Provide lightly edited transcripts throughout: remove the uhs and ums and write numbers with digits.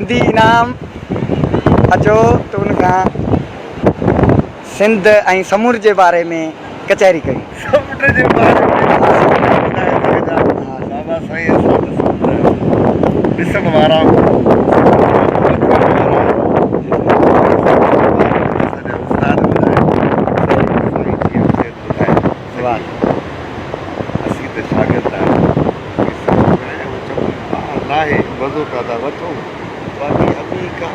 सिंधी इनाम अचो त उनखां सिंध ऐं समुंड जे बारे में कचहरी कयूं। समुंड जे बारे में बाबा साईं ॾिसण वारा नाहे मज़ो काथा वठूं बाक़ी अमेरिका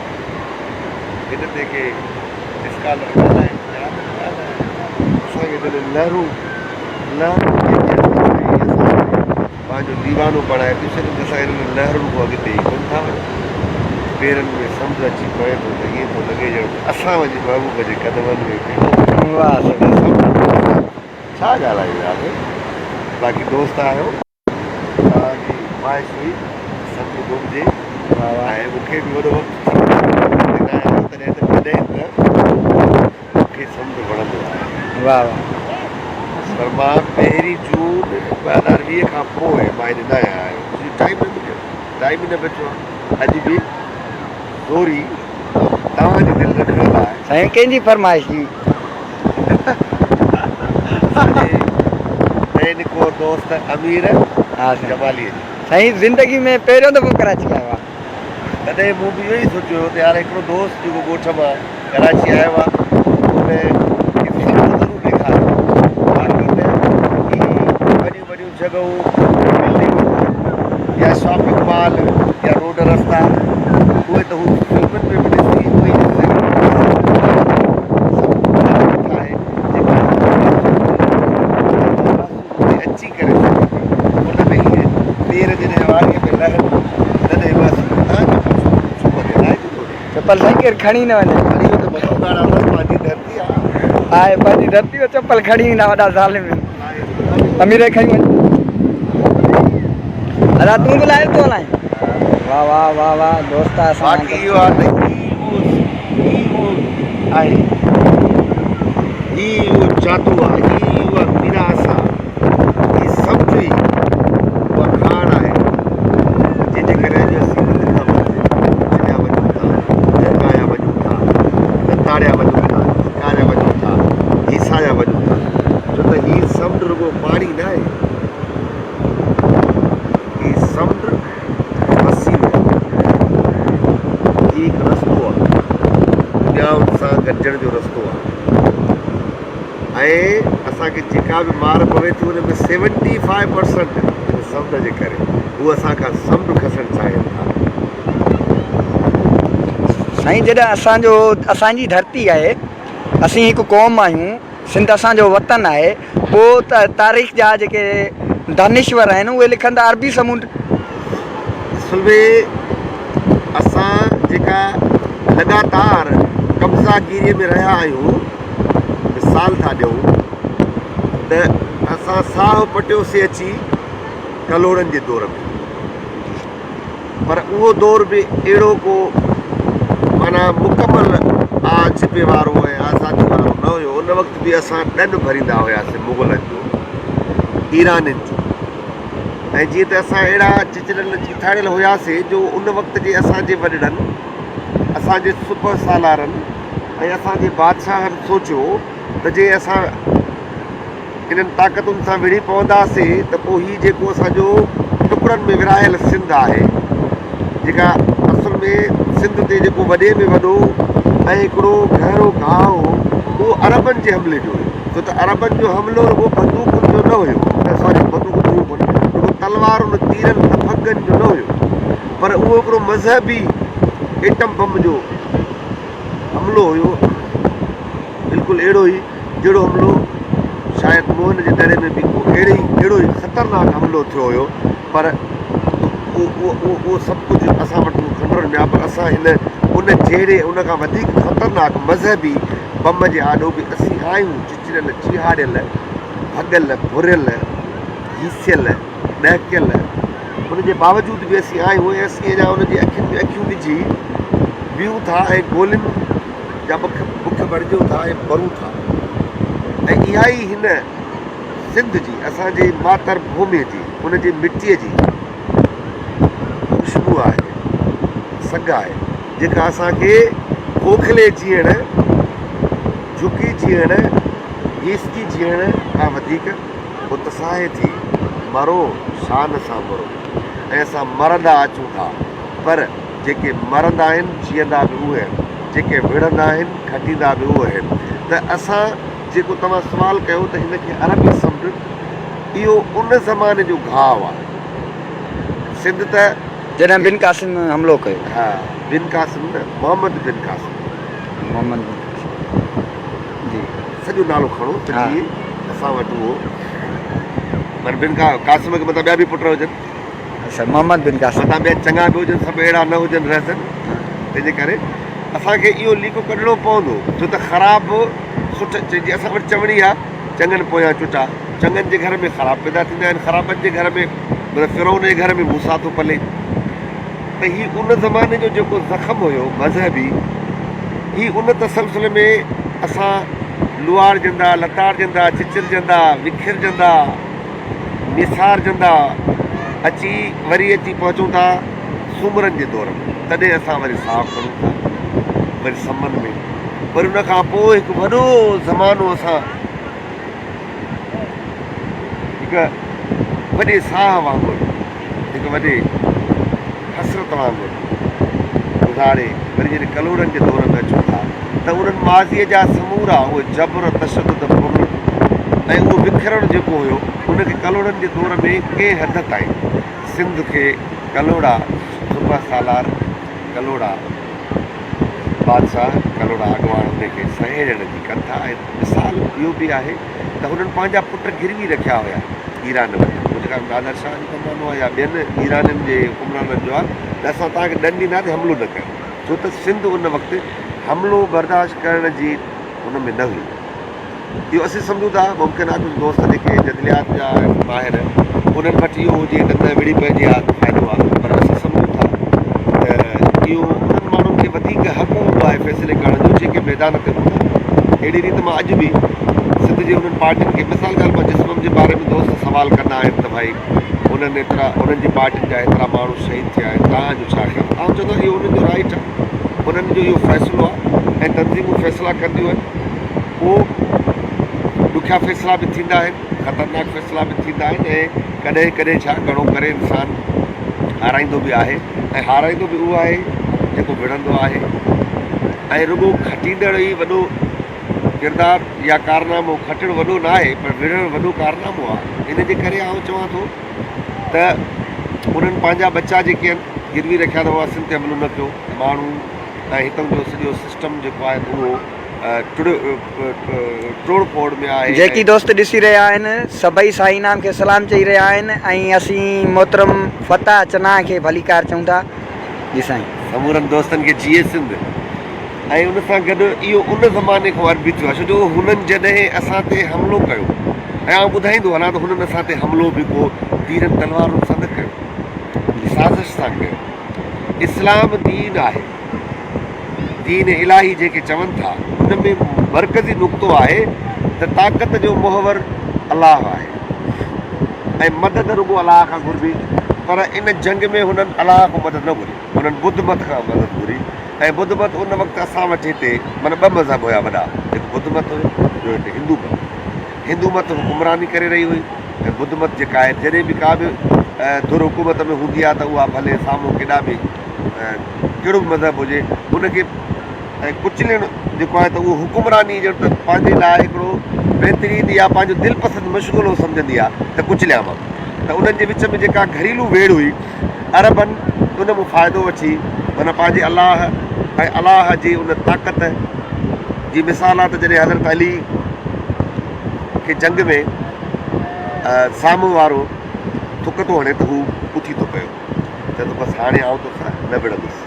हिन ते के स्कॉलर ॻाल्हाइनि असांखे जॾहिं लहरूं पंहिंजो दीवानो पढ़ाए थी छॾनि त असां हिननि लहरूं खां अॻिते ई कोन था वञूं। पेरनि में समुझ अची पए थो त ईअं थो लॻे ॼण असां वञी महबूब जे कदमनि में छा ॻाल्हायूं यार। बाक़ी दोस्त आहियो तव्हांजी ख़्वाहिश हुई सम्झ घुमिजे ऐं मूंखे बि वॾो वक़्तु तॾहिं त मूंखे सम्झ वणंदो आहे। वाह वाह। पर मां पहिरीं जून 2020 खां पोइ मां हिन न आयो टाइम न मिलियो टाइम ई न बचियो आहे। अॼु बि थोरी तव्हांजी दिलि रखियल आहे साईं कंहिंजी फरमाइश हुई? को दोस्त अमीर हा जमालीअ जी साईं ज़िंदगी में पहिरियों दफ़ो कराची आयो आहे। तॾहिं मूं बि इहो ई सोचियो त यार हिकिड़ो दोस्त जेको ॻोठ मां कराची आयो आहे उन ज़रूरु ॾेखारियो बाक़ी न वॾियूं वॾियूं जॻहूं या शॉपिंग मॉल या रोड रस्ता उहे त हू फिल्मनि में बि ॾिसी उहे अची करे उन में ईअं पेर जॾहिं वारीअ में लहनि तॾहिं बसि चप्पल साईं केरु खणी न वञे। पंहिंजी धरती आहे पंहिंजी धरती जो चप्पल खणी ईंदा वॾा ज़ालिम अमीर खणी वञ। अदा तूं बि लाइ थो हलाए। वाह वाह वाह वाह दोस्त बाक़ी इहो आहे त आहे ही उहो जादू आहे ही उहा मिरास आहे ही सभु ई उहा खाण आहे जंहिंजे करे अॼु असीं अञा वञूं था जरगाया वञूं था दताड़िया वञूं था शिकारिया वञूं था हीसाया वञूं था छो त हीउ समुंड रुॻो पाणी न आहे हीउ समुंड वसीम आहे हीउ हिकु रस्तो आहे दुनियाउनि सां गॾिजण जो रस्तो आहे ऐं असांखे जेका बि मार पवे थी उन में 75% समुंड जे करे उहे असांखां समुंड खसणु चाहिनि था। साईं जॾहिं असांजी धरती आहे असीं हिकु क़ौम आहियूं सिंध असांजो वतन आहे पोइ त तारीख़ जा जेके दानिश्वर आहिनि उहे लिखंदा अरबी समुंड। असल में असां जेका लगातार कब्ज़ागिरीअ में रहिया आहियूं मिसाल था ॾियूं त असां साहु पटियोसीं अची कलोड़नि जे दौर में पर उहो दौर बि अहिड़ो को माना मुकमल छिपे वारो ऐं आज़ादी वारो न हुयो। उन वक़्तु बि असां ॾंड भरींदा हुआसीं मुग़लनि जो ईराननि जो ऐं जीअं त असां अहिड़ा चिचड़ियल चिथाड़ियल हुआसीं जो उन वक़्त जे असांजे वॾड़नि असांजे सुपर सालारनि ऐं असांजे बादशाहनि सोचियो त जे असां इन्हनि ताक़तुनि सां विढ़ी पवंदासीं त पोइ हीउ जेको असांजो टुकड़नि में विरायल सिंध आहे जेका असुल में सिंध ते जेको वॾे में वॾो ऐं हिकिड़ो गहरो घाव उहो अरबनि जे हमले जो हुयो छो त अरबनि जो हमिलो रुॻो बंदूकुनि जो न हुयो बंदूक रुॻो तलवारुनि तीरनि तफ़गनि जो न हुयो पर उहो हिकिड़ो मज़हबी एटम बम जो हमिलो हुयो बिल्कुलु अहिड़ो ई जहिड़ो हमिलो शायदि मोहन जे दड़े में बि अहिड़ो ई ख़तरनाक हमिलो थियो हुयो पर उहो सभु कुझु असां वटि ख़बर में आहे पर असां हिन उन जहिड़े उन खां वधीक ख़तरनाक मज़हबी बम जे आॾो बि असीं आहियूं चिचड़ियल चिहाड़ियल भॻल भुरियल हीसियल ॾहकियल उनजे बावजूदि बि असीं आहियूं ऐं असीं अञा उनजी अखियुनि में अखियूं विझी बीहूं था ऐं गोलियुनि जा बुख भरिजूं था ऐं भरूं था ऐं इहा ई हिन सिंध जी असांजे मातर भूमीअ जी उनजी मिटीअ जी ख़ुशबू आहे सघ आहे जेका असांखे खोखले जीअण, झुकी जीअण, हीसकी जीअण खां वधीक उत्साहे थी मरो शान सां मरो। ऐं असां मरंदा अचूं था, पर जेके मरंदा आहिनि जीअंदा बि उहे आहिनि, जेके विढ़ंदा आहिनि खटींदा बि उहे आहिनि। त असां जेको तव्हां सुवाल कयो त हिनखे अरबी समुंड, इहो उन ज़माने जो घाव आहे। सिंध त जॾहिं बिन क़ासिम हमलो कयो। हा, बिन क़ासिम न, मोहम्मद बिन क़ासिम, मोहम्मद बिन क़ासिम जी, सॼो नालो खणो त हा। जीअं असां वटि उहो पर बिन क़ासिम खे मतिलबु ॿिया बि पुट हुजनि, अच्छा मोहम्मद बिन क़ासिम, मथां ॿिया चङा बि हुजनि, सभु अहिड़ा न हुजनि रहजनि। तंहिंजे करे असांखे इहो लीको कढणो पवंदो, छो त ख़राबु सुठे चइजे असां वटि चवणी आहे चङनि पोयां चुटा। चङनि जे घर में ख़राब पैदा थींदा आहिनि, ख़राबनि जे घर में मतिलबु फिरौन जे घर में मूसा थो पले। त हीउ उन ज़माने जो जेको ज़ख़्म हुयो मज़हबी, हीउ उन तसलसल में असां लुआरजंदा, लताड़जंदा, चिचिरजंदा, विखिरजंदा, निसारजंदा अची वरी पहुचूं था सूमरनि जे दौर में। तॾहिं असां वरी साहु खणूं था, वरी समन में, वरी उन खां पोइ हिकु वॾो ज़मानो असां हिकु वॾे साह वांगुरु, हिकु वॾे हसरत वांगुरु गुज़ारे वरी जॾहिं कलोड़नि जे दौर में अचूं था त उन्हनि माज़ीअ जा समूरा उहे जबर तशदुद पुर ऐं उहो विखिरणु जेको हुयो उनखे कलोड़नि जे दौर में कंहिं हद ताईं सिंध खे कलोड़ा, सूबा सालार कलोड़ा, बादशाह कलोड़ा अॻवान उनखे सहेड़ण जी कथा। ऐं मिसाल इहो बि आहे त हुननि पंहिंजा पुट गिरवी रखिया हुया ईरान में, जेका नादर शाह जो ज़मानो आहे या ॿियनि ईराननि जे हुकुमराननि जो आहे, त असां तव्हांखे ॾंड ॾींदासीं, हमिलो न कयो। छो त सिंध उन वक़्तु हमिलो बर्दाश्त करण जी हुन में न हुई। इहो असीं सम्झूं था, मुमकिन आहे कुझु दोस्त जेके जदलियात जा माहिर उन्हनि वटि इहो हुजे ॾंद विड़ी पइजी आहे त फ़ाइदो आहे, पर असीं सम्झूं था त इहो उन्हनि माण्हुनि खे वधीक हक़ हूंदो आहे फ़ैसिले करण जो जेके मैदान ते हूंदा। अहिड़ी रीति मां अॼु बि सिंध जे उन्हनि पार्टियुनि खे, मिसाल ॻाल्हि मां जिस्म जे बारे में दोस्त सवाल कंदा आहिनि त भई उन्हनि एतिरा, उन्हनि जी पार्टियुनि जा एतिरा माण्हू शहीद थिया आहिनि, तव्हांजो छा ख़्यालु? तव्हां चवंदो इहो उन्हनि जो राइट आहे, उन्हनि जो इहो फ़ैसिलो आहे ऐं तंज़ीमूं फ़ैसिला कंदियूं आहिनि। पोइ ॾुखिया फ़ैसिला बि थींदा आहिनि, ख़तरनाक फ़ैसिला बि थींदा आहिनि, ऐं कॾहिं कॾहिं छा घणो करे इंसानु हाराईंदो बि आहे, ऐं हाराईंदो बि उहो आहे जेको विढ़ंदो आहे। ऐं रुॻो खटींदड़ ई वॾो किरदारु या कारनामो, खटणु वॾो न आहे पर विढ़णु वॾो कारनामो आहे। इन जे करे आउं चवां थो त उन्हनि पंहिंजा बच्चा जेके आहिनि गिरवी रखिया अथव, सिंध ते हमिलो न कयो, माण्हू ऐं हितां जो सॼो सिस्टम जेको आहे उहो तोड़ फोड़ में आहे। जेकी दोस्त ॾिसी रहिया आहिनि सभई साईं खे सलाम चई रहिया आहिनि ऐं असीं मोहतरम फता चना खे भलीकार चऊं था। जी साईं, समूरनि दोस्तनि खे जीए सिंध। ऐं उन सां गॾु इहो उन ज़माने खां अरबी थियो आहे, छो जो हुननि जॾहिं असां ते हमिलो कयो, ऐं आउं ॿुधाईंदो हलां त हुननि असां ते हमिलो बि को तीरनि तलवारुनि सां न कयो, साज़िश सां कयो। इस्लाम दीन आहे, दीन इलाही जेके चवनि था, हुन में मर्कज़ी नुक़्तो आहे त ताक़त जो मुहवर अलाह आहे ऐं मदद रुॻो अलाह खां घुरिबी। पर इन जंग में हुननि अलाह खां मदद न घुरी, हुननि बुध मत खां मदद घुरी। ऐं बुध मत उन वक़्तु असां वटि हिते माना ॿ मज़हब हुया वॾा, हिकु बुध मत हुयो, ॿियो हिते हिंदू मत। हिंदू मत हुकुमरानी करे रही हुई, ऐं बुध मत जेका आहे जॾहिं बि का बि धुर हुकूमत में हूंदी आहे त उहा भले साम्हूं केॾा बि कहिड़ो बि मज़हब हुजे उनखे ऐं कुचलणु जेको आहे त उहो हुकुमरानी जो त पंहिंजे लाइ हिकिड़ो बहितरीनु या पंहिंजो दिलपसंदि मशग़ूलो सम्झंदी आहे त कुचलिया मां। त उन्हनि जे विच में जेका घरेलू वेड़ हुई, अरबनि उन मां फ़ाइदो वठी माना पंहिंजे अलाह ऐं अलाह जी उन ताक़त जी मिसाल आहे त जॾहिं हज़रत अली खे जंग में साम्हूं वारो थुक थो हणे त हू उथी थो पियो, चए थो बसि हाणे आउं तोसां न विढ़ंदुसि।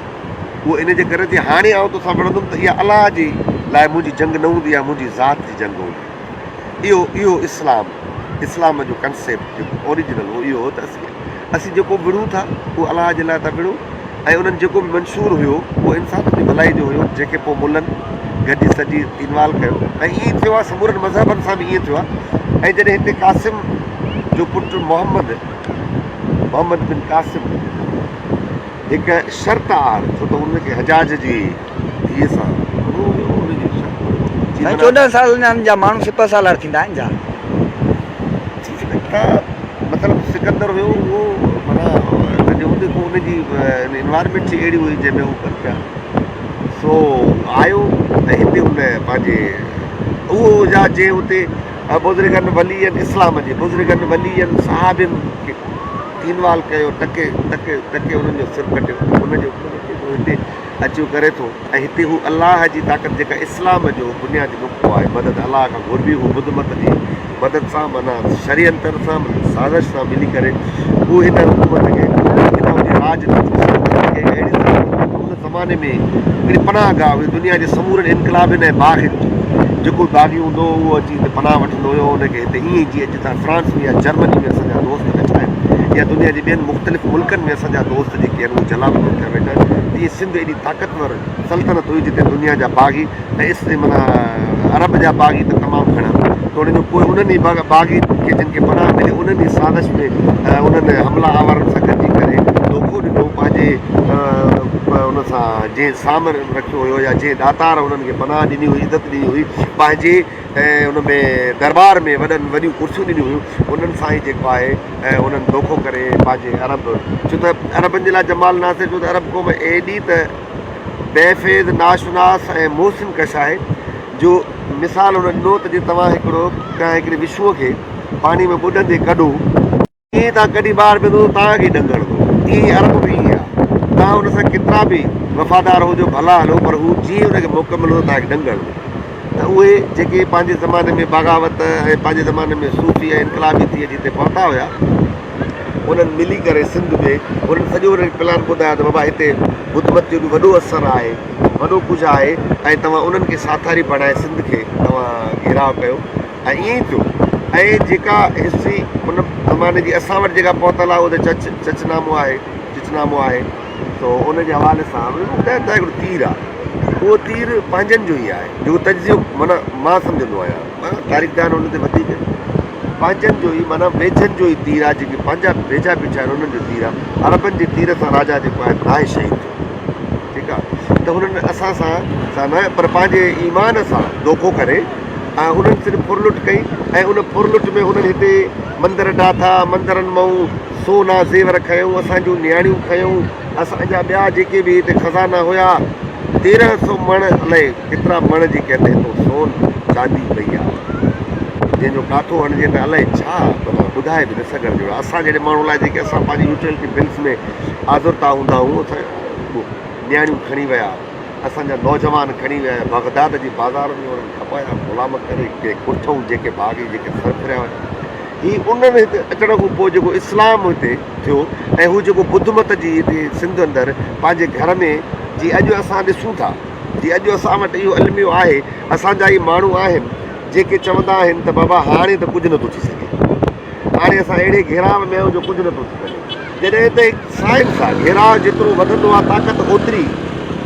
उहो इन जे करे जे हाणे आउं तोसां विढ़ंदुमि त इहा अलाह जी लाइ मुंहिंजी जंग न हूंदी आहे, मुंहिंजी ज़ात जी जंग हूंदी। इहो इस्लाम जो कंसेप्ट जेको ओरिजिनल हो इहो हो त असीं जेको विढ़ूं था उहो अलाह जे लाइ था विढ़ूं। ऐं उन्हनि जेको बि मंशूर हुयो उहो इंसान जी भलाई जो हुयो, जेके पोइ मुलनि गॾिजी सॼी इनवाल्व कयो। ऐं ईअं थियो आहे समूरनि मज़हबनि सां बि ईअं थियो आहे। ऐं जॾहिं हिते क़ासिम जो पुटु मोहम्मद बिन क़ासिम हिकु शर्त आहे छो त उनखे हजाज जी धीअ सां उनजी शर्त जी साईं माना 14 साल जा माण्हू सिपह सालार थींदा आहिनि छा? मतिलबु सिकंदर हुयो उहो माना जेको उनजी इन्वायरमेंट जी अहिड़ी हुई जंहिंमें हू कनि पिया सो आयो ऐं हिते उन पंहिंजे उहो जा जे हुते बुज़ुर्गनि वलीअनि इस्लाम जे बुज़ुर्गनि वलीअनि साहिबनि खे तीनवाल कयो टके टके टके उन्हनि जो सिर कटियो उनजो हिते अचो करे थो ऐं हिते हू अलाह जी ताक़त जेका इस्लाम जो बुनियादी नुक़्तो आहे मदद अलाह खां घुरबी हू बुधमत जी मदद सां माना शरीयंतर सां साज़िश सां मिली करे हू हिन हुकूमत खे हिन जे राज खे अहिड़ी उन ज़माने में हिकिड़ी पनाह गाह हुई दुनिया जे समूरनि इनकलाबनि ऐं बाग़नि जेको बाग़ी हूंदो उहो अची हिते पनाह वठंदो हुयो हुनखे हिते ईअं ई जीअं अॼु तव्हां फ्रांस में या जर्मनी में असांजा दोस्त वेठा आहिनि या दुनिया जे ॿियनि मुख़्तलिफ़ मुल्कनि में असांजा दोस्त जेके आहिनि उहे जलाल थिया वेठा आहिनि तीअं सिंध एॾी ताक़तवर सल्तनत हुई जिते दुनिया जा बाग़ी ऐं माना अरब जा बाग़ी त तमामु घणा त उन्हनि जो पोइ उन्हनि ई बाग़ी खे जिन खे पनाह मिले उन्हनि जी साज़िश में उन्हनि हमला आवारनि सां गॾिजी करे धोखो ॾिनो पंहिंजे उन सां जंहिं सामन रखियो हुयो या जंहिं दातार उन्हनि खे पनाह ॾिनी हुई इज़त ॾिनी हुई पंहिंजे उन में दरबार में वॾियूं कुर्सियूं ॾिनियूं हुयूं उन्हनि सां ई जेको आहे ऐं उन्हनि धोखो करे पंहिंजे अरब छो त अरबनि जे लाइ जमाल नासिर छो त अरब क़ौम एॾी त बेफ़ेज़ नाशुनास ऐं मोहसिन कश आहे जो मिसाल उन ॾिनो त जीअं तव्हां हिकिड़े विषुअ खे पाणी में ॿुॾंदे कढो ईअं तव्हां कॾहिं ॿाहिरि वेंदो तव्हांखे ॾंगणंदो ईअं अरब बि ईअं आहे तव्हां हुन सां केतिरा बि वफ़ादार हुजो भला हलो पर हू जीअं हुनखे मौक़ो मिलंदो तव्हांखे ॾंगणंदो त उहे जेके पंहिंजे ज़माने में बग़ावत ऐं पंहिंजे ज़माने में सूफ़ी ऐं इनकलाबी थी जिते पहुता हुया उन्हनि मिली करे सिंध में उन्हनि सॼो प्लान ॿुधायो त बाबा हिते बुधमत जो बि वॾो असरु आहे वॾो कुझु आहे ऐं तव्हां उन्हनि खे साथारी बणाए सिंध खे तव्हां घेराव कयो ऐं ईअं ई थियो ऐं जेका हिस्ट्री उन ज़माने जी असां वटि जेका पहुतल आहे उहो त चिचनामो आहे तो उनजे हवाले सां ॿुधायो त हिकिड़ो तीर आहे उहो तीर पंहिंजनि जो ई आहे जेको तजुर्बो माना मां सम्झंदो आहियां तारीख़दान हुन ते वधीक पंहिंजनि जो ई माना वेझनि जो ई तीर आहे जेके पंहिंजा वेझा बीठा आहिनि उन्हनि जो तीर आहे अरबनि जे तीर सां राजा जेको आहे नाहे शहीद थियो ठीकु आहे त हुननि असां सां न पर पंहिंजे ईमान सां धोखो करे ऐं हुननि सिर्फ़ु फुरलुट कई ऐं उन फुरलुट में हुननि हिते मंदर ठाथा मंदरनि मां सोना ज़ेवर खयूं असां जूं नियाणियूं खयूं असांजा ॿिया जेके बि हिते खज़ाना हुया 1300 मण अलाए केतिरा मण जेके आहिनि हितो सोन चांदी पई आहे जंहिंजो काथो हणिजे त अलाए छा माना ॿुधाए बि न सघण जो असां जहिड़े माण्हू लाइ जेके असां पंहिंजी यूटिलिटी बिल्स में आज़ुरता हूंदा आहियूं असां नियाणियूं खणी विया असांजा नौजवान खणी विया बगदाद जी बाज़ार में उन्हनि खपाया ग़ुलाम करे के कुठूं जेके बाग़ी जेके सरफिरिया हुआ ही उन्हनि हिते अचण खां पोइ जेको इस्लाम हिते थियो ऐं हू जेको बुधमत जी हिते सिंध अंदरि पंहिंजे घर में जीअं अॼु असां ॾिसूं था जीअं अॼु असां वटि इहो इल्मु आहे असांजा ई माण्हू आहिनि जेके चवंदा आहिनि त बाबा हाणे त कुझु नथो थी सघे हाणे असां अहिड़े घेराव में आहियूं जो कुझु नथो थी सघे जॾहिं त हिकु साइंस आहे घेराव जेतिरो वधंदो आहे ताक़त ओतिरी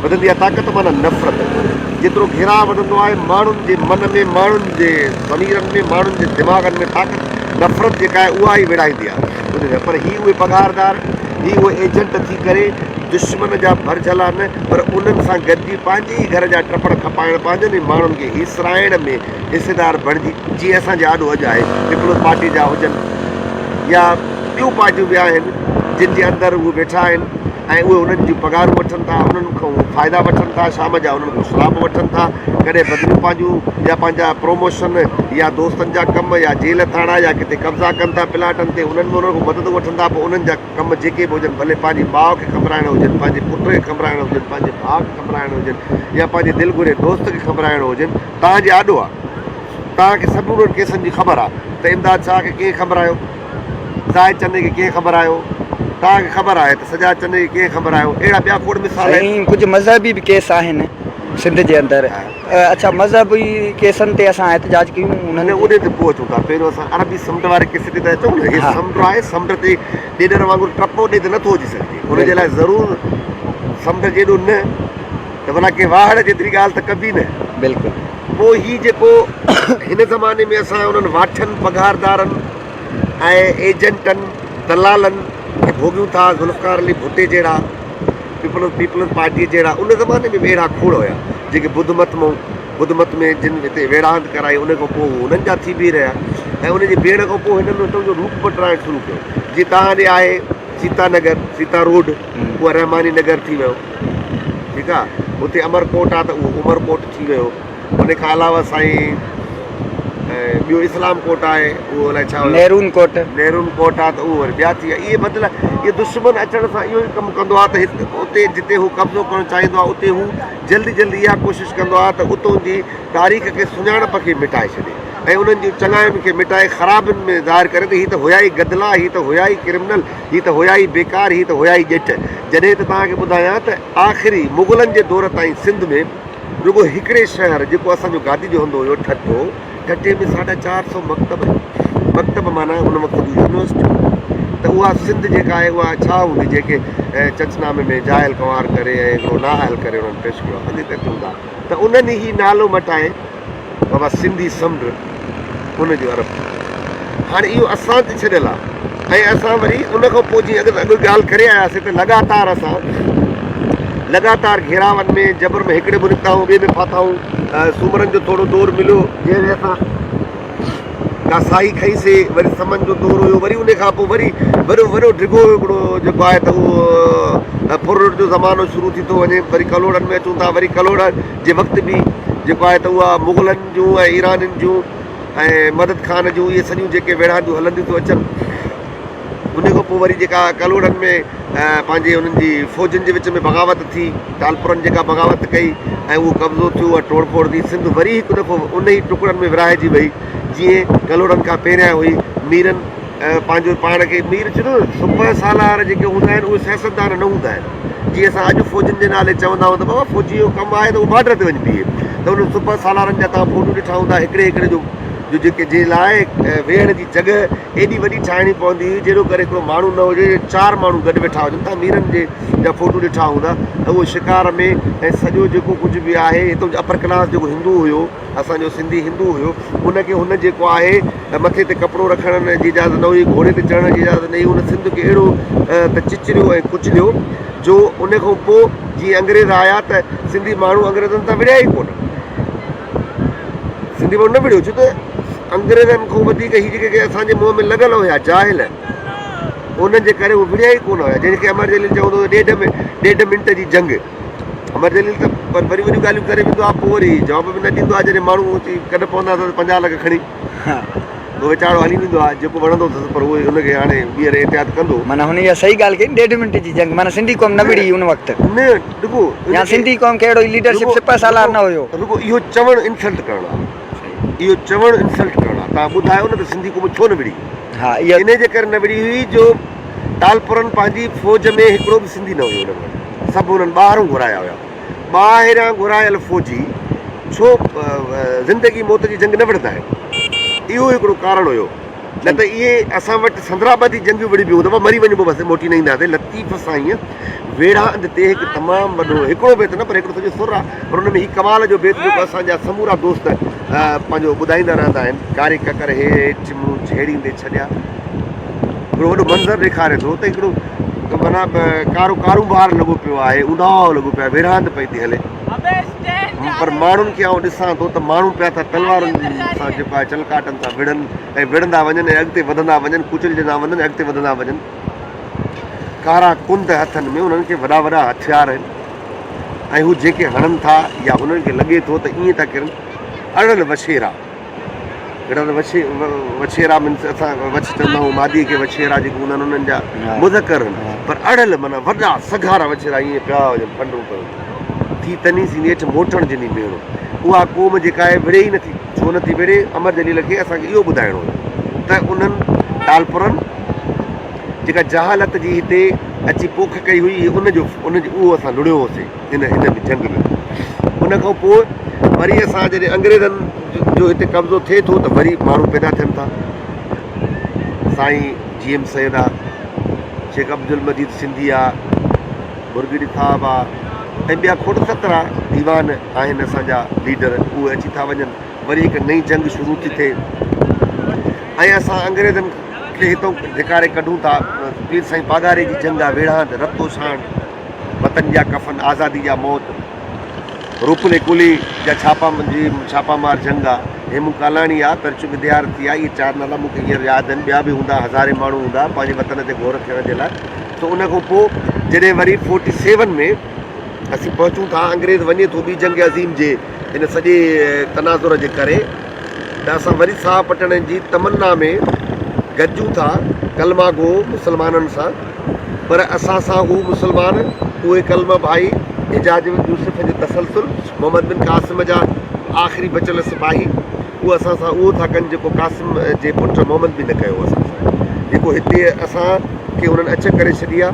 वधंदी आहे ताक़त माना नफ़रत जेतिरो घेराव वधंदो आहे माण्हुनि जे मन में माण्हुनि जे ज़मीरनि में माण्हुनि जे दिमाग़नि में ताक़त नफ़रत जेका आहे उहा ई विड़ाईंदी आहे पर ही उहे पघारदार ही उहे एजेंट थी करे दुश्मन जा भरिजल आहिनि पर उन्हनि सां गॾिजी पंहिंजे ई घर जा टपड़ खपाइण पंहिंजनि ई माण्हुनि खे हिसराइण में हिसेदार बणिजी जीअं असांजे आॾो अॼु आहे पीपल्स पार्टी जा हुजनि या ॿियूं पार्टियूं बि आहिनि जिन जे अंदरि उहे वेठा आहिनि ऐं उहे उन्हनि जूं पघारूं वठनि था उन्हनि खां फ़ाइदा वठनि था शाम जा उन्हनि खां शराब वठनि था कॾहिं बदिलियूं पंहिंजूं या पंहिंजा प्रोमोशन या दोस्तनि जा कम या जेल थाणा या किथे कब्ज़ा कनि था प्लाटनि ते उन्हनि में उन्हनि खां मदद वठनि था पोइ उन्हनि जा कम जेके बि हुजनि भले पंहिंजी माउ खे ख़बराइणा हुजनि पंहिंजे पुट खे ख़बराइणा हुजनि पंहिंजे भाउ खे ख़बराइणा हुजनि या पंहिंजे दिलि घुरे दोस्त खे ख़बराइणो हुजनि तव्हांजे आॾो आहे तव्हांखे सभु उन्हनि केसनि जी ख़बर आहे त इमदाद शाह खे कीअं ख़बरायो ज़ाहिद चंदे खे कीअं ख़बरायो तव्हांखे ख़बर आहे त सजा चंदे खे कीअं ख़बरायो अहिड़ा ॿिया खोड़ मिसाल आहिनि कुझु मज़हबी बि केस आहिनि सिंध जे अंदरि अच्छा मज़हबी केसनि ते असां एहतजाज कयूं उन्हनि उन ते पोइ अचूं था पहिरियों असां अरबी समुंड वारे केस ते त अचूं न हीअ समुंड आहे समुंड ते ॾेॾर वांगुरु टपो ॾे त नथो अची सघे हुनजे लाइ ज़रूरु समुंड जेॾो न त भला के वाहड़ जेतिरी ॻाल्हि त कबी न बिल्कुलु पोइ हीअ जेको हिन ज़माने में असां उन्हनि वाठनि पघारदारनि ऐं एजेंटनि दलालनि खे भोॻियूं था ज़ुल्फ़कार अली भुट्टे जहिड़ा पीपल्स पार्टी जहिड़ा उन ज़माने में अहिड़ा खोड़ हुया जेके बुध मत में जिन हिते वेड़ांद कराई उन खां पोइ उन्हनि जा थी बि रहिया ऐं उनजी भेण खां पोइ हिननि हुतां जो रूप बदिलाइण शुरू कयो जीअं तव्हां ॾे आहे सीता रोड उहा रहमानी नगर थी वियो ठीकु आहे हुते अमरकोट आहे त उहो उमरकोट थी वियो उन खां अलावा साईं ॿियो इस्लाम कोट आहे उहो अलाए छा नेरून कोट आहे त उहो वरी ॿिया थी विया इहे इहे दुश्मन अचण सां इहो ई कमु कंदो आहे त हिते उते जिते हू कब्ज़ो करणु चाहींदो आहे उते हू जल्दी इहा कोशिशि कंदो आहे त उतां जी तारीख़ खे सुञाणप खे मिटाए छॾे ऐं उन्हनि जी चङाइनि खे मिटाए ख़राबियुनि में ज़ाहिर करे त हीअ त हुया ई गदला हीअ त हुया ई क्रिमिनल हीअ त हुया ई बेकार हीअ त हुया ई ॼेठ जॾहिं त तव्हांखे ॿुधायां त आख़िरी मुग़लनि जे दौर ताईं सिंध में रुॻो हिकिड़े शहर जेको असांजो गादी जो हूंदो हुयो ठठे में 450 मकतब माना उन वक़्तु जी यूनिवर्सिटी त उहा सिंध जेका आहे उहा छा हूंदी जेके चचनामे में जायल कंवार करे ऐं हिकिड़ो नाहल करे उन्हनि पेश कयो अॻे त हूंदा त उन्हनि ई नालो मटाए बाबा सिंधी समुंड हुनजो अरब हाणे इहो असां ते छॾियल आहे ऐं असां वरी उन खां पोइ जीअं अॻु ॻाल्हि करे आयासीं त लगातार घेरावनि में जबर में हिकिड़े बि निकिता आहियूं ॿिए में फाथा आहियूं सूमरनि जो थोरो दौरु मिलियो जंहिंमें असां का साई खईंसीं वरी समन जो दौरु हुयो वरी उन खां पोइ वरी वॾो ढिघो हिकिड़ो जेको आहे त उहो फुर जो ज़मानो शुरू थी थो वञे वरी कलोड़नि में अचूं था वरी कलोड़ जे वक़्तु बि जेको आहे त उहा मुग़लनि जूं ऐं ईराननि जूं ऐं मदद ख़ान जूं इहे सॼियूं जेके वेड़ांदियूं हलंदियूं थियूं अचनि उन खां पोइ वरी जेका कलोड़नि में पंहिंजे उन्हनि जी फ़ौजनि जे विच में बग़ावत थी तालपुरनि जेका बग़ावत कई ऐं उहो कब्ज़ो थियो उहा तोड़ फोड़ थी सिंध वरी हिकु दफ़ो उन ई टुकड़नि में विराइजी वई जीअं कलोड़नि खां पहिरियां हुई मीरनि पंहिंजो पाण खे मीर चयो सुपर सालार जेके हूंदा आहिनि उहे सियासतदान न हूंदा आहिनि जीअं असां अॼु फ़ौजनि जे नाले चवंदा आहियूं त बाबा फ़ौजी जो कमु आहे त उहो बॉर्डर ते वञी बीहे त उन सुपर सालारनि जा तव्हां फ़ोटो ॾिठा हूंदा हिकिड़े जो जेके जे लाइ वेहण जी जॻह एॾी वॾी ठाहिणी पवंदी हुई जहिड़ो करे हिकिड़ो माण्हू न हुजे 4 माण्हू गॾु वेठा हुजनि तव्हां मीरनि जा फ़ोटो ॾिठा हूंदा त उहो शिकार में ऐं सॼो जेको कुझु बि आहे हितां जो अपर क्लास जेको हिंदू हुयो असांजो सिंधी हिंदू हुयो उनखे हुन जेको आहे मथे ते कपिड़ो रखण जी इजाज़त न हुई घोड़े ते चढ़ण जी इजाज़त न हुई उन सिंध खे अहिड़ो त चिचरियो ऐं कुचलियो जो उन खां पोइ जीअं अंग्रेज़ आया त सिंधी माण्हू अंग्रेज़नि सां विड़िया ई कोन सिंधी माण्हू न विड़ियो छो त अंग्रेज़नि खां वधीक हीअ जेके असांजे मुंहं में लॻल हुया जाहिल उन्हनि जे करे उहे विड़िया ई कोन हुया जंहिंखे अमर जलील चवंदो हुयो 1.5 मिंट जी जंग अमर जलील त वरी वॾियूं ॻाल्हियूं करे वेंदो आहे पोइ वरी जवाब बि न ॾींदो आहे जॾहिं माण्हू अची कॾहिं पवंदा त 50 लख खणी उहो वीचारो हली वेंदो आहे जेको वणंदो अथसि पर उहे हुनखे हाणे ॿीहर एहतियात कंदो माना हुन इहा सही ॻाल्हि कई 1.5 मिंट जी जंग माना सिंधी क़ौम न विड़ी उन वक़्तु न रुगो या सिंधी क़ौम खे अहिड़ो लीडरशिप सिपह सालार न हुयो रुगो इहो चवणु इंसल्ट करणु आहे इहो चवणु इंसल्ट करणु आहे तव्हां ॿुधायो न त सिंधी क़ौम छो न विड़ी हा इहा इन जे करे न विड़ी हुई जो तालपुरनि पंहिंजी फ़ौज में हिकिड़ो बि सिंधी न हुयो हुन सभु हुननि ॿाहिरों घुराया हुया ॿाहिरां घुरायल फ़ौजी छो ज़िंदगी मौत जी जंग न विढ़ंदा आहिनि इहो हिकिड़ो कारण हुयो न त इहे असां वटि संदराबादी जंगियूं विड़ी बियूं दफ़ा मरी वञिबो बसि मोटी न ईंदासीं लतीफ़ सां ईअं वेड़ा अंध ते हिकु तमामु वॾो हिकिड़ो बेत न पर हिकिड़ो सॼो सुर आहे पर हुन में हीउ कमाल जो बेत जेको असांजा समूरा दोस्त पंहिंजो ॿुधाईंदा रहंदा आहिनि कारी ककर हेठि मूं छेड़ींदे छॾिया हिकिड़ो वॾो मंज़र ॾेखारे थो त हिकिड़ो माना कारोबार लॻो पियो आहे उॾाव लॻो पियो आहे विरहांद पई थी हले पर माण्हुनि खे आउं ॾिसां थो त माण्हू पिया था तलवारुनि सां जेको आहे चलकाटनि सां विढ़नि ऐं विढ़ंदा वञनि ऐं अॻिते वधंदा वञनि कुचलजंदा वञनि अॻिते वधंदा वञनि कारा कुंद हथनि में उन्हनि खे वॾा वॾा हथियार आहिनि ऐं हू जेके हणनि था या हुननि खे लॻे थो त ईअं था किरनि अड़ल वछेरा वछेरा मीन्स असां वछ चवंदा आहियूं मादीअ खे वछेरा जेके हूंदा आहिनि उन्हनि जा मुज़कर आहिनि पर अड़ल माना वॾा सघारा वछेरा ईअं पिया हुजनि फंडूं पियो थी तनी सी नेठि मोटण जिनी भेणो उहा क़ौम जेका आहे विड़े ई नथी छो नथी विड़े अमर जलील खे असांखे इहो ॿुधाइणो हुयो त उन्हनि तालपुरनि जेका जहालत जी हिते अची पोख कई हुई उहो असां लुड़ियो होसीं इन जंग में उन खां पोइ वरी असां जॾहिं अंग्रेज़नि जो हिते कब्ज़ो थिए थो त वरी माण्हू पैदा थियनि था साईं GM सैयद आहे शेख अब्दुल मजीद सिंधी आहे मुर्गिड़ी साहब आहे ऐं ॿिया खोड़ 17 दीवान आहिनि असांजा लीडर उहे अची था वञनि वरी हिकु नई जंग शुरू थी थिए ऐं असां अंग्रेज़नि खे हितां धिकारे कढूं था पीर साईं पागारे जी जंग आहे वेड़ांद रतो शान वतन जा कफ़न, आज़ादी जा मौत, रूपले कुली जा छापामार जंग आहे, हेमू कालाणी आहे, परचू विद्यार्थी आहे, इहे 4 नाला मूंखे हींअर यादि आहिनि। ॿिया बि हूंदा, हज़ारे माण्हू हूंदा पंहिंजे वतन ते गौर थियण जे लाइ। त उन खां पोइ जॾहिं वरी 47 में असीं पहुचूं था, अंग्रेज़ वञे थो ॿी जंग अज़ीम जे हिन सॼे तनाज़ुर जे करे, त असां वरी साह पटण जी तमन्ना में गॾिजूं था कलमा गो मुस्लमाननि सां। पर असां सां हू मुस्लमान, उहे कलमा भाई एजाज यूसुफ जो तसलसुल, मोहम्मद बिन क़ासिम जा आख़िरी बचियल सिपाही, उहे असां सां उहो था कनि जेको क़ासिम जे पुट मोहम्मद बि न कयो असां सां, जेको हिते असांखे उन्हनि अच करे छॾी आहे।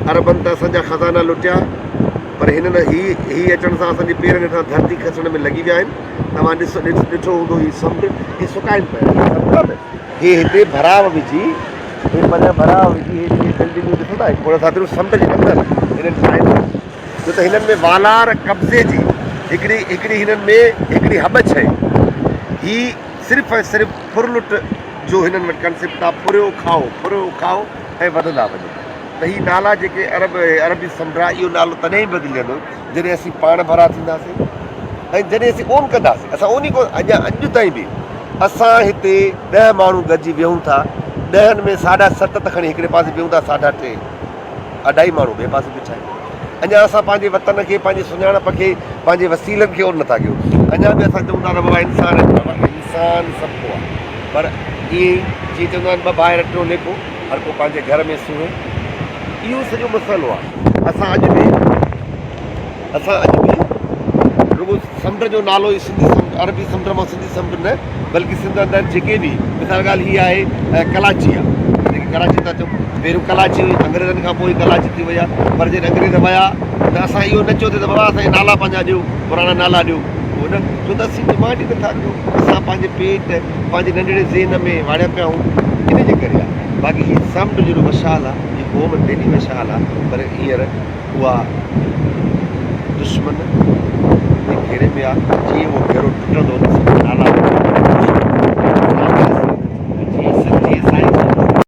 अरबनि त असांजा ख़ज़ाना लुटिया, पर हिननि ही अचण सां असांजे पेरनि हेठां धरती खसण में लॻी विया आहिनि। तव्हां ॾिठो हूंदो हीउ समुंड, हीउ सुकाइनि पिया, हे हिते भराव विझी, हे पंहिंजा भराव विझी, हे बिल्डिंगूं ॾिसो था, थोरा सां समुंड जे अंदरि हिननि ठाहिनि, छो त हिननि में वालार कब्ज़े जी हिकिड़ी हिननि में हिकिड़ी हबच आहे। ही सिर्फ़ु ऐं सिर्फ़ु फुरलुट जो हिननि वटि कंसेप्ट आहे, फुरियो खाओ ऐं वधंदा वञो। त ही नाला जेके अरबी समुंड आहे, इहो नालो तॾहिं ई बदिलंदो जॾहिं असीं पाण भरा थींदासीं ऐं जॾहिं असीं ओन कंदासीं। असां उन खां अॼु ताईं बि असां हिते 10 माण्हू गॾिजी विहूं था, 10 में 7.5 त खणी हिकिड़े पासे विहूं था, 3.5 अढाई माण्हू ॿिए पासे बीठा आहिनि। अञा असां पंहिंजे वतन खे, पंहिंजे सुञाणप खे, पंहिंजे वसीलनि खे ओन नथा कयूं। अञा बि असां चऊं था त बाबा इंसान सभु को आहे, पर ईअं जीअं चवंदा आहिनि 2 ॿाहिरि टियों लेखो, हर को पंहिंजे घर में सुहे। इहो सॼो मसइलो आहे। असां अॼु बि रुगो समुंड जो नालो ई सिंधी समुंड, अरबी समुंड मां सिंधी समुंड न, बल्कि सिंध अंदरि जेके बि, मिसाल ॻाल्हि हीअ आहे कराची आहे, जेके कराची था चऊं, पहिरियों कराची हुई, अंग्रेज़नि खां पोइ कराची थी वई आहे। पर जॾहिं अंग्रेज़ विया त असां इहो न चयो त बाबा असांखे नाला पंहिंजा ॾियो, पुराणा नाला ॾियो, उहो न, छो त असीं डिमांड ई नथा कयूं। असां पंहिंजे पेट, पंहिंजे नंढड़े ज़हन में वाड़िया पिया आहियूं, इन जे करे आहे। बाक़ी हीअ समुंड जहिड़ो मशाल आहे, हीअ क़ौम तेॾी मशाल आहे, पर हींअर उहा दुश्मन जे घेरे में आहे। जीअं उहो घेरो टुटंदो, नाला